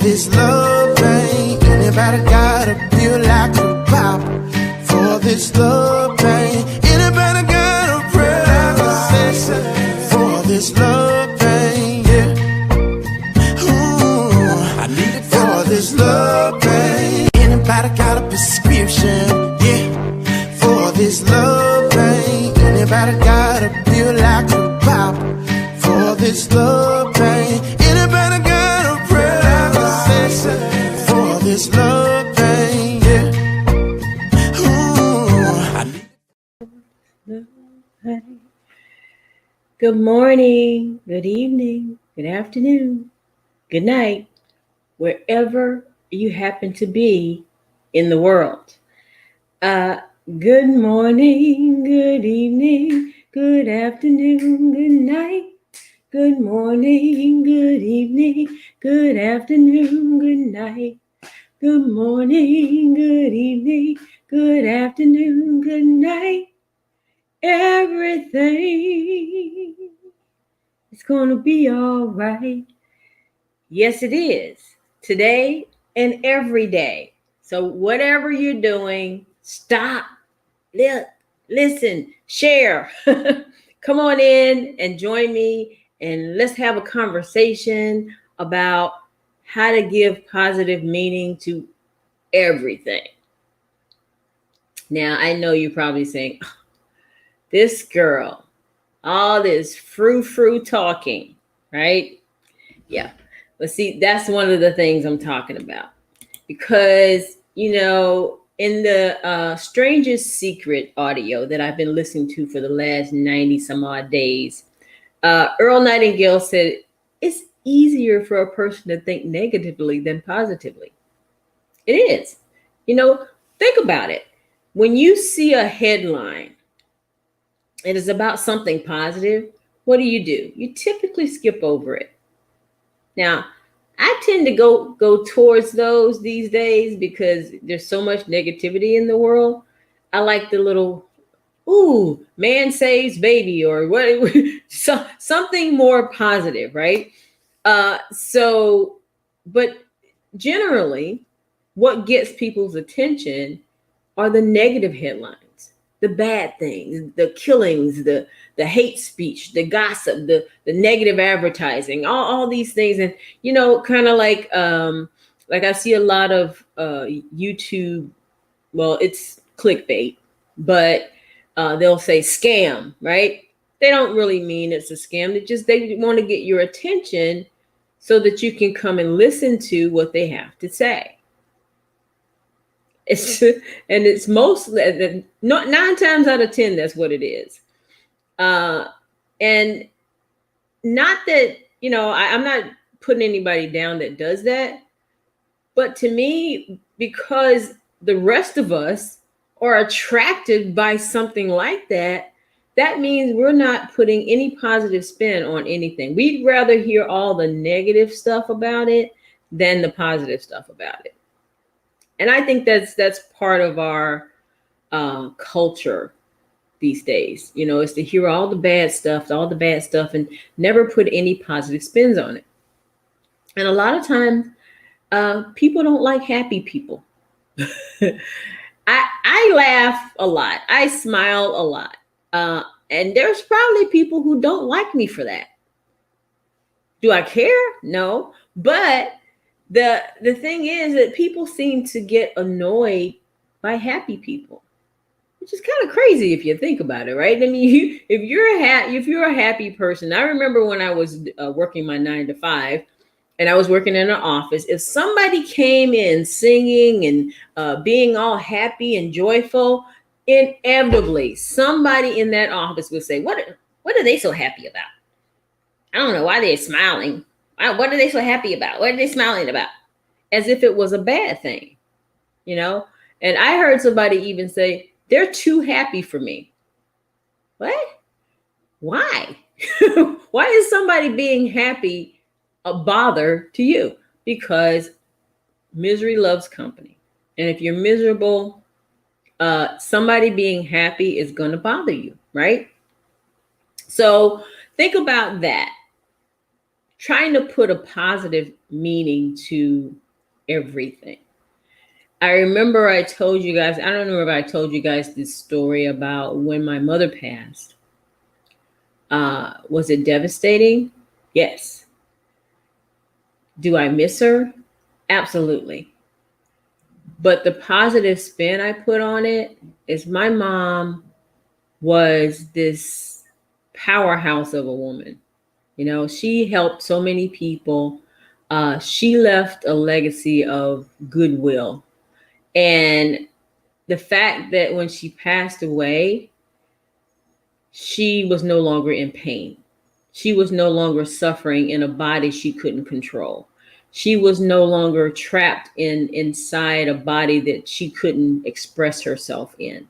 this love pain. Anybody got a pill I could pop? For this love pain. Anybody got a prayer I could say? For this love pain, yeah. Ooh, I need it for this love pain. Anybody got a prescription, yeah. For this love pain. Anybody got a pill I could pop? For this love pain. Anybody got a prayer I could say? For this love pain, yeah. Ooh, I need. Good morning, good evening, good afternoon, good night, wherever you happen to be in the world. Good morning, good evening, good afternoon, good night. Good morning, good evening, good afternoon, good night. Good morning, good evening, good afternoon, good night. Everything is going to be all right. Yes, it is. Today and every day. So whatever you're doing, stop, listen, share. Come on in and join me and let's have a conversation about how to give positive meaning to everything. Now, I know you're probably saying, oh, this girl, all this frou-frou talking, right? Yeah. But see, that's one of the things I'm talking about. Because, you know, in the Strangest Secret audio that I've been listening to for the last 90 some odd days, Earl Nightingale said, it's easier for a person to think negatively than positively. It is. You know, think about it. When you see a headline, it is about something positive, what do? You typically skip over it. Now, I tend to go towards those these days because there's so much negativity in the world. I like the little, ooh, man saves baby or what, something more positive, right? But generally, what gets people's attention are the negative headlines, the bad things, the killings, the hate speech, the gossip, the negative advertising, all these things. And, you know, kind of like I see a lot of YouTube, well, it's clickbait, but they'll say scam, right? They don't really mean it's a scam. They want to get your attention so that you can come and listen to what they have to say. It's mostly, not 9 times out of 10, that's what it is. And not that, you know, I'm not putting anybody down that does that. But to me, because the rest of us are attracted by something like that, that means we're not putting any positive spin on anything. We'd rather hear all the negative stuff about it than the positive stuff about it. And I think that's part of our culture these days. You know, is to hear all the bad stuff, and never put any positive spins on it. And a lot of times, people don't like happy people. I laugh a lot. I smile a lot. And there's probably people who don't like me for that. Do I care? No. But the thing is that people seem to get annoyed by happy people, which is kind of crazy if you think about it, right? I mean, if you're a happy person, I remember when I was working my 9 to 5, and I was working in an office. If somebody came in singing and being all happy and joyful, inevitably somebody in that office would say, "What are they so happy about? I don't know why they're smiling. What are they so happy about? What are they smiling about?" As if it was a bad thing, you know? And I heard somebody even say, "They're too happy for me." What? Why? Why is somebody being happy a bother to you? Because misery loves company. And if you're miserable, somebody being happy is going to bother you, right? So think about that. trying to put a positive meaning to everything. I remember I told you guys, I don't know if I told you guys this story about when my mother passed. Was it devastating? Yes. Do I miss her? Absolutely. But the positive spin I put on it is my mom was this powerhouse of a woman. You know, she helped so many people. She left a legacy of goodwill. And the fact that when she passed away, she was no longer in pain. She was no longer suffering in a body she couldn't control. She was no longer trapped inside a body that she couldn't express herself in.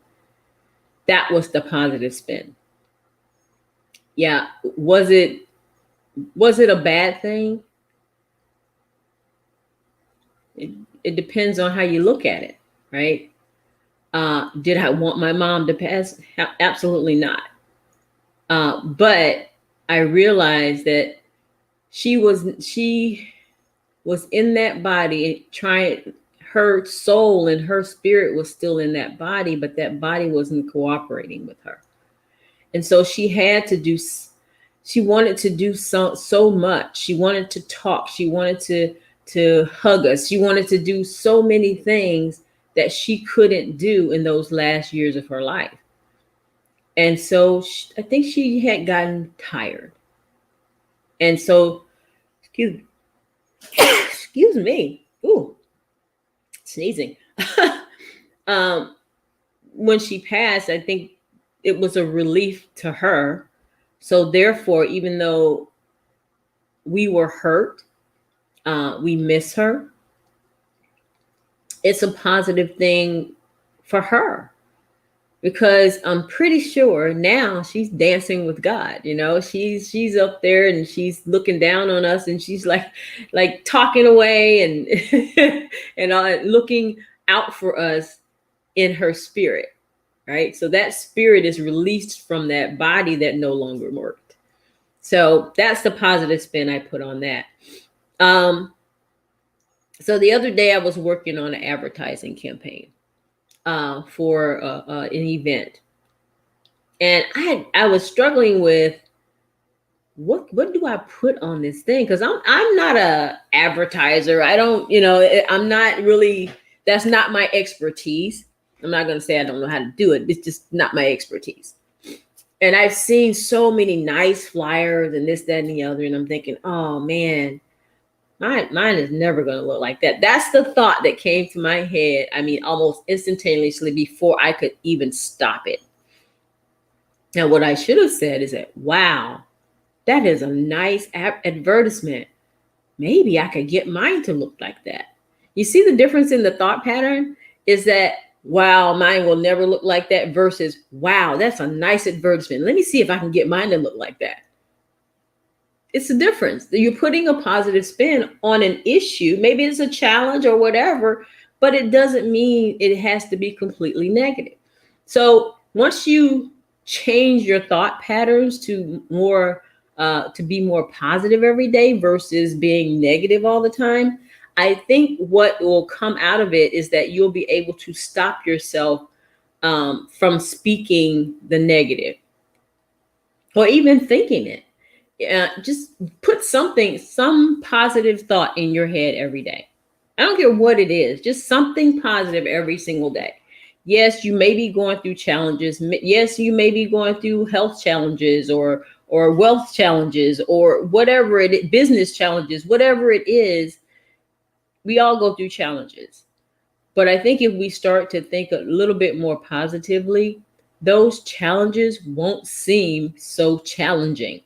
That was the positive spin. Yeah, was it a bad thing? It depends on how you look at it, right? Did I want my mom to pass? Absolutely not. But I realized that she was in that body trying, her soul and her spirit was still in that body, but that body wasn't cooperating with her. And so she wanted to do so much. She wanted to talk. She wanted to hug us. She wanted to do so many things that she couldn't do in those last years of her life. And so I think she had gotten tired. And so, excuse me. Ooh, sneezing. When she passed, I think it was a relief to her. So therefore, even though we were hurt, we miss her, it's a positive thing for her. Because I'm pretty sure now she's dancing with God. You know, she's up there and she's looking down on us and she's like talking away and and looking out for us in her spirit, right? So that spirit is released from that body that no longer worked. So that's the positive spin I put on that. So the other day I was working on an advertising campaign for an event, and I was struggling with what do I put on this thing, because I'm not a advertiser. I don't, I'm not really, that's not my expertise. I'm not going to say I don't know how to do it. It's just not my expertise. And I've seen so many nice flyers and this, that, and the other, and I'm thinking, oh man, mine is never going to look like that. That's the thought that came to my head. I mean, almost instantaneously before I could even stop it. Now, what I should have said is that, wow, that is a nice advertisement. Maybe I could get mine to look like that. You see the difference in the thought pattern is that, wow, mine will never look like that versus, wow, that's a nice advertisement. Let me see if I can get mine to look like that. It's the difference. You're putting a positive spin on an issue. Maybe it's a challenge or whatever, but it doesn't mean it has to be completely negative. So once you change your thought patterns to be more positive every day versus being negative all the time, I think what will come out of it is that you'll be able to stop yourself from speaking the negative or even thinking it. Just put some positive thought in your head every day. I don't care what it is, just something positive every single day. Yes, you may be going through challenges. Yes, you may be going through health challenges or wealth challenges or whatever business challenges, whatever it is. We all go through challenges. But I think if we start to think a little bit more positively, those challenges won't seem so challenging.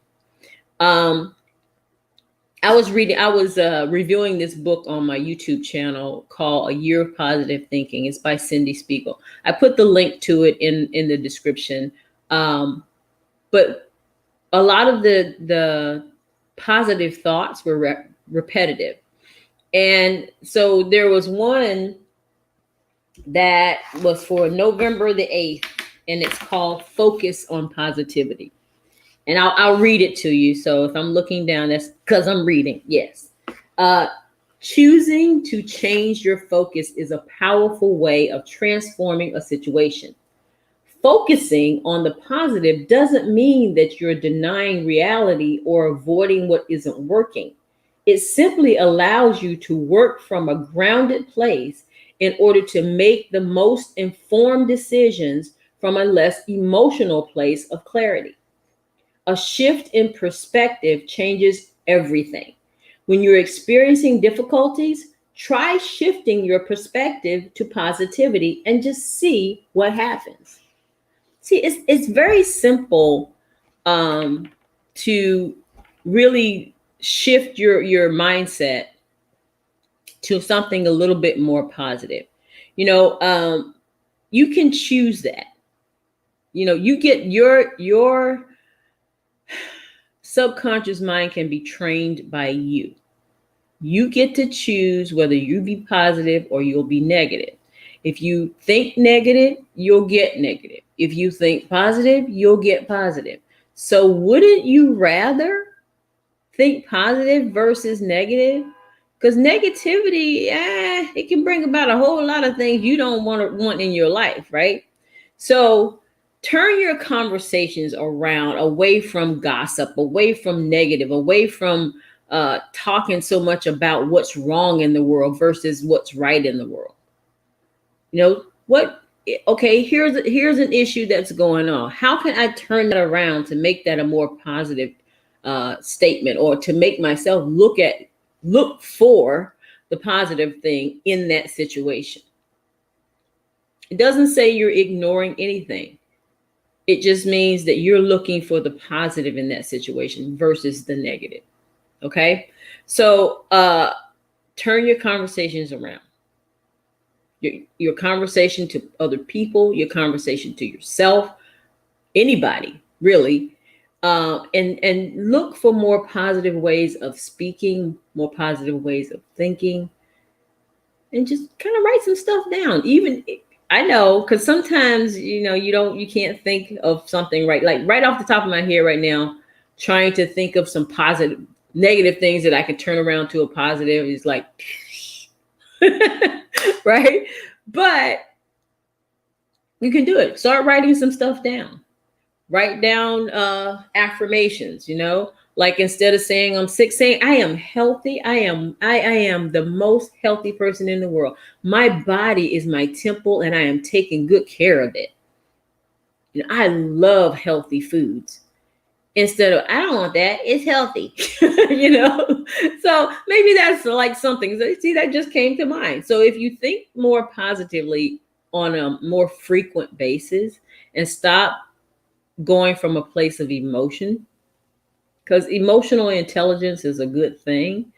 I was reviewing this book on my YouTube channel called A Year of Positive Thinking. It's by Cindy Spiegel. I put the link to it in the description. But a lot of the positive thoughts were repetitive. And so there was one that was for November the 8th, and it's called Focus on Positivity. And I'll read it to you. So if I'm looking down, that's because I'm reading. Yes. Choosing to change your focus is a powerful way of transforming a situation. Focusing on the positive doesn't mean that you're denying reality or avoiding what isn't working. It simply allows you to work from a grounded place in order to make the most informed decisions from a less emotional place of clarity. A shift in perspective changes everything. When you're experiencing difficulties, try shifting your perspective to positivity and just see what happens. See, it's very simple to really shift your mindset to something a little bit more positive. You can choose that. You get your subconscious mind can be trained by you. You get to choose whether you be positive or you'll be negative. If you think negative, you'll get negative. If you think positive, you'll get positive. So wouldn't you rather think positive versus negative? Because negativity, it can bring about a whole lot of things you don't want in your life, right? So turn your conversations around, away from gossip, away from negative, away from talking so much about what's wrong in the world versus what's right in the world. Okay, here's an issue that's going on. How can I turn that around to make that a more positive statement, or to make myself look for the positive thing in that situation? It doesn't say you're ignoring anything. It just means that you're looking for the positive in that situation versus the negative. Okay? So turn your conversations around. Your conversation to other people, your conversation to yourself, anybody really, and look for more positive ways of speaking, more positive ways of thinking, and just kind of write some stuff down. Even I know, because sometimes you can't think of something right off the top of my head right now. Trying to think of some positive, negative things that I could turn around to a positive is like. Right? But you can do it. Start writing some stuff down. Write down affirmations, like instead of saying I'm sick, saying I am healthy. I am the most healthy person in the world. My body is my temple and I am taking good care of it. I love healthy foods. Instead of, I don't want that, it's healthy. So maybe that's like something. See, that just came to mind. So if you think more positively on a more frequent basis and stop going from a place of emotion, because emotional intelligence is a good thing,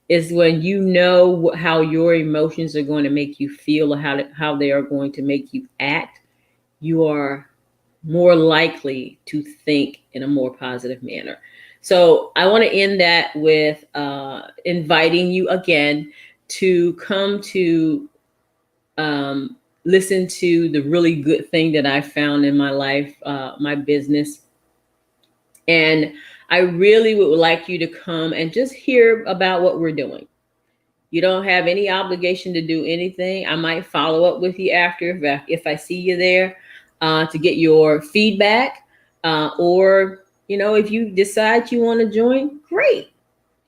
is when you know how your emotions are going to make you feel, or how they are going to make you act, you are more likely to think in a more positive manner. So I want to end that with inviting you again to come to listen to the really good thing that I found in my life, my business. And I really would like you to come and just hear about what we're doing. You don't have any obligation to do anything. I might follow up with you after if I see you there. To get your feedback, or if you decide you want to join, great.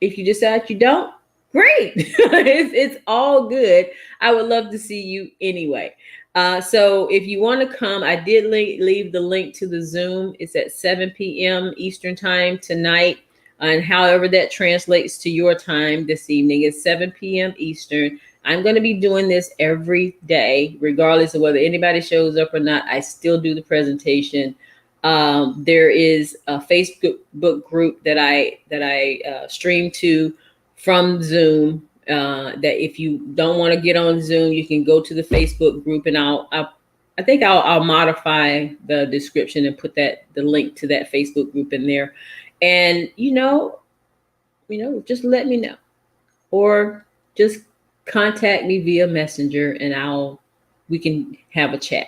If you decide you don't, great. it's all good. I would love to see you anyway. So if you want to come, I did leave the link to the Zoom. It's at 7 p.m. Eastern time tonight, and however that translates to your time this evening, it's 7 p.m. Eastern. I'm going to be doing this every day, regardless of whether anybody shows up or not. I still do the presentation. There is a Facebook group that I stream to from Zoom. That if you don't want to get on Zoom, you can go to the Facebook group, and I think I'll modify the description and put the link to that Facebook group in there. And just let me know, or just contact me via Messenger, and we can have a chat.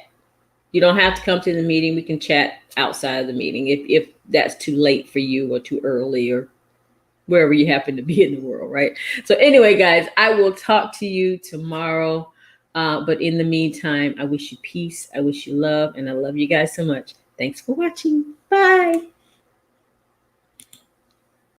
You don't have to come to the meeting. We can chat outside of the meeting if that's too late for you or too early or wherever you happen to be in the world, right? So anyway, guys, I will talk to you tomorrow. But in the meantime, I wish you peace. I wish you love, and I love you guys so much. Thanks for watching. Bye.